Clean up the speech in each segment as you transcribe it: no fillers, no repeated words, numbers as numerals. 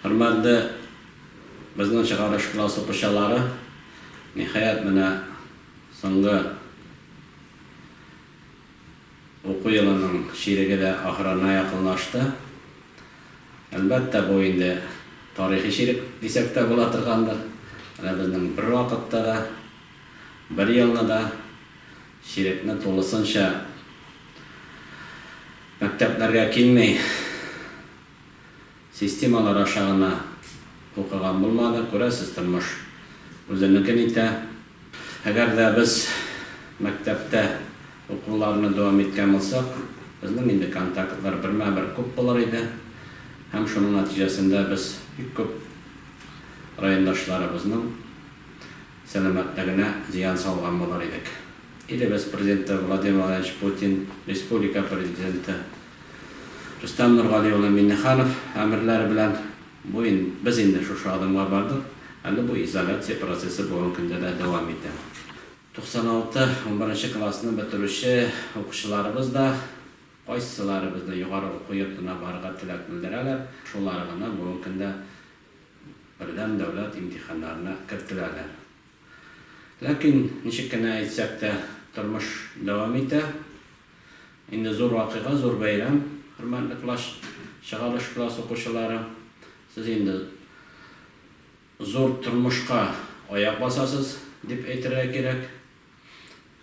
Hürmetli bizning chig'arish klass o'quvchilari, nihayat mana so'nggi o'quv yilining şerigida oxirina yaqinlashdi. Albatta bu endi tarixiy sherik desak da bo'la turgandir. Ana bizning bir vaqtda da bir yilda da sherikni to'lisincha maktablarga kelmay sistemalar aşağına o'qigan bo'lmadi. Ko'rasiz, turmush o'zinikini ayta. Agar da biz maktabda o'quvlarni davom etgan bo'lsak, bizning endi kontaktlar birma-bir ko'p bo'lar edi. Ham shuning natijasida biz ko'p rayondoshlarimizni salomatligine ziyon solgan bo'lar edik. Endi biz Prezident Vladimir Vladimirovich Putin, Respublika Prezidenti Rustam Nurg'aliyev Minnixanov amirlari bilan biz endi shu adımga bardik. Endi bu izolyatsiya prosesi bugungi kunda da davom etadi. 96-11 klassni bitiruvchi o'quvchilarimiz da qaysilari bizni yuqori o'quv yurtuna borishga tilak bildiradilar. Shularga bugungi kunda birdan davlat imtihonlarini kiritiladi. Lakin nechikina aytsak da turmush davom etadi. Endi zo'r voqea, zo'r bayram. Hurmatli chig'arish klass o'quvchilari, siz endi zo'r turmushga oyoq bosasiz deb aytira kerak.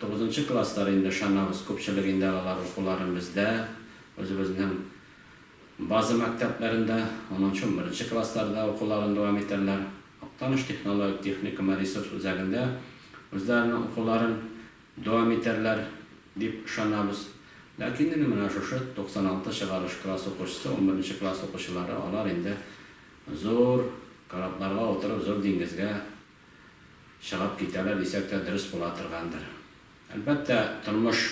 9-klasslar endi shunamiz ko'pchilik endi o'quvlarimizda o'zimizning ba'zi maktablarida 10-11-klasslarda o'quvlarini davom etadilar. Tanish texnologik texnika resurs o'zagida o'zlarining o'quvlarini davom etadilar deb ishonamiz. Lakin endi mana shu 96 chig'arish klass o'quvchisi, 11-klass o'quvchilari ular endi zo'r qarablarga o'tirib, zo'r dengizga chiqib ketadilar desak da durust bo'la turgandir. Albatta turmush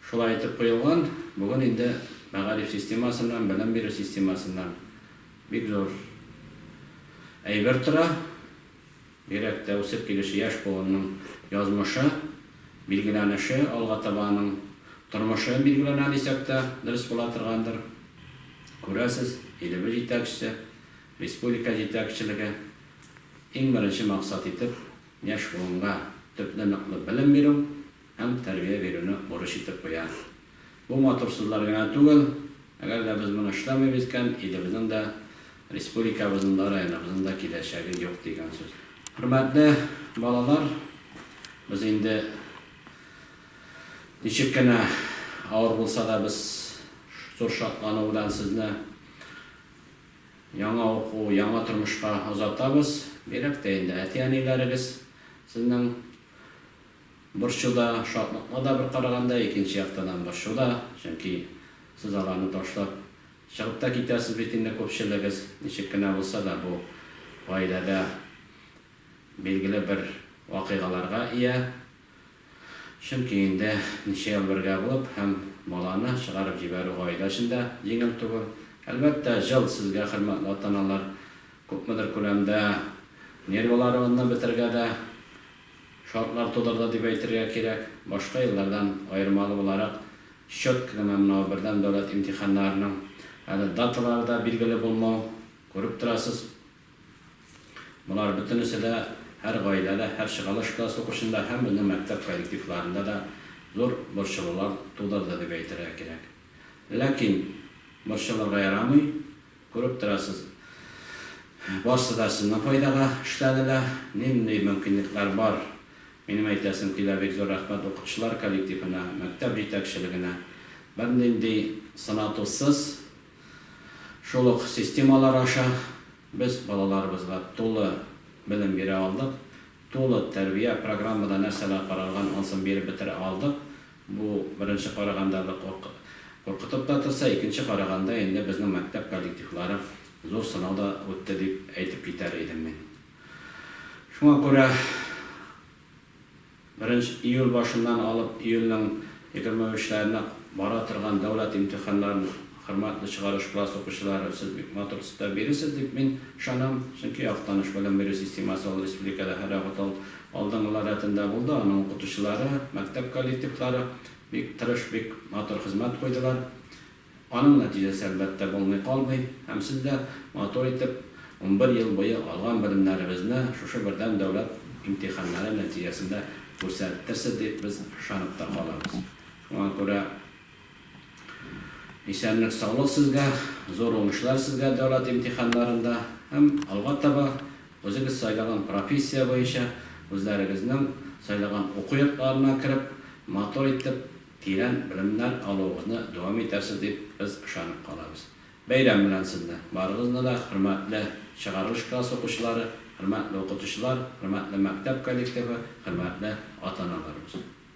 shulay aytib qo'yilgan. Bugun endi ma'rifat sistemasidan, bilim berish sistemasidan bek zo'r ayber tura. Berakda o'sib kelishi yosh bolaning yozmishi, belgilanishi, olg'a tabaning turmushi belgilanadi desak da durust bo'la turgandir. Ko'rasiz, elimiz yetakchisi, respublika yetakchiligi eng birinchi maqsad etib yosh bolaga to'planiqli bilim beru ham tarbiya beruvni bo'rish etib qo'yadi. Bu motor so'zlarga tugul, agar da biz buni ishlamaymiz ekan, elimizning da respublikamizning da rayonimizning da kelajagi yo'q degan so'z. Hurmatli bolalar, biz endi nechikina og'ir bo'lsa da biz zo'r shodlanuv bilan sizni yangi o'quv, yangi turmushga uzatamiz. Berakda endi ota-onalaringiz sizning bir shunda shodlikda bir qaraganda, ikkinchi yoqdan bir shunda, chunki siz ularni tashlab chiqib da ketasiz bitinda ko'pchiligingiz nechikina bo'lsa da bu oilada belgili bir voqealarga ega. Chunki endi necha yil birga bo'lib ham bolani chiqarib yuboruv oilasida yengil tugul. Albatta jil sizga hurmatli ota-onalar ko'pmidir ko'lamda nervalarini bitirganda shortlar to'ldirdi deb aytishga kerak. Boshqa yillardan ayirmali bo'laroq shotgina mana birdan davlat imtihonlarining datalarida belgili bo'lmay ko'rib turasiz. Bular butinisida her oilada, her chig'arish klass o'qishida ham bizning maktab kollektivlarida da zo'r burchlar tug'dirdi deb aytishga kerak. Lakin burchlarga yaramay ko'rib turasiz. Boshida sizning foydaga ishladilar, nima mumkinliklar bor. Mening aytasim kelabek zo'r rahmat o'quvchilar kollektivina, maktab yetakchiligina birninday sanatusiz shuluq sistemalar aşa biz balalarimizga to'liq bilim bera oldik. To'liq tarbiya programmada narsalar qaralgan, olsin berib bitira oldik. Bu birinchi qaraganda qo'rqitib tursa, ikkinchi qaraganda endi bizning maktab kollektivlari zo'r sinovda o'tdi deb aytib ketar edim men. Shunga ko'ra 1-iyul boshidan olib iyulning 23-larina bora turgan davlat imtihonlarini hurmatli chig'arish klass o'quvchilari siz maturasida berasiz deb men ishonam. Chunki yoqtanish bilim berish sistemasi respublikada har vaqt oldingilarida bo'ldi. Uning o'qituvchilari, maktab kollektivlari bek tirish, bek matur xizmat qo'ydilar. Aның нәтижесі әлбәттә булмый калмый, һәм сез дә матур итеп 11 ел буе алган белемнәрегезне шушы бердәм дәүләт имтиханнары нәтиҗәсендә күрсәтерсез дип без ышанып та калабыз. Шуңа күрә исәнлек, саулык сезгә, зур уңышлар сезгә дәүләт имтиханнарында һәм алга таба үзегез сайлаган профессия буенча үзләрегезнең сайлаган уку йортларына кереп, матур итеп тирән белемнәр алуыгызны дәвам итәрсез дип без ышанып калабыз. Бәйрәм белән сезне, барыгызны да хөрмәтле чыгарылыш класс укучылары, хөрмәтле укытучылар, хөрмәтле мәктәп коллективы, хөрмәтле ата-аналарыбыз.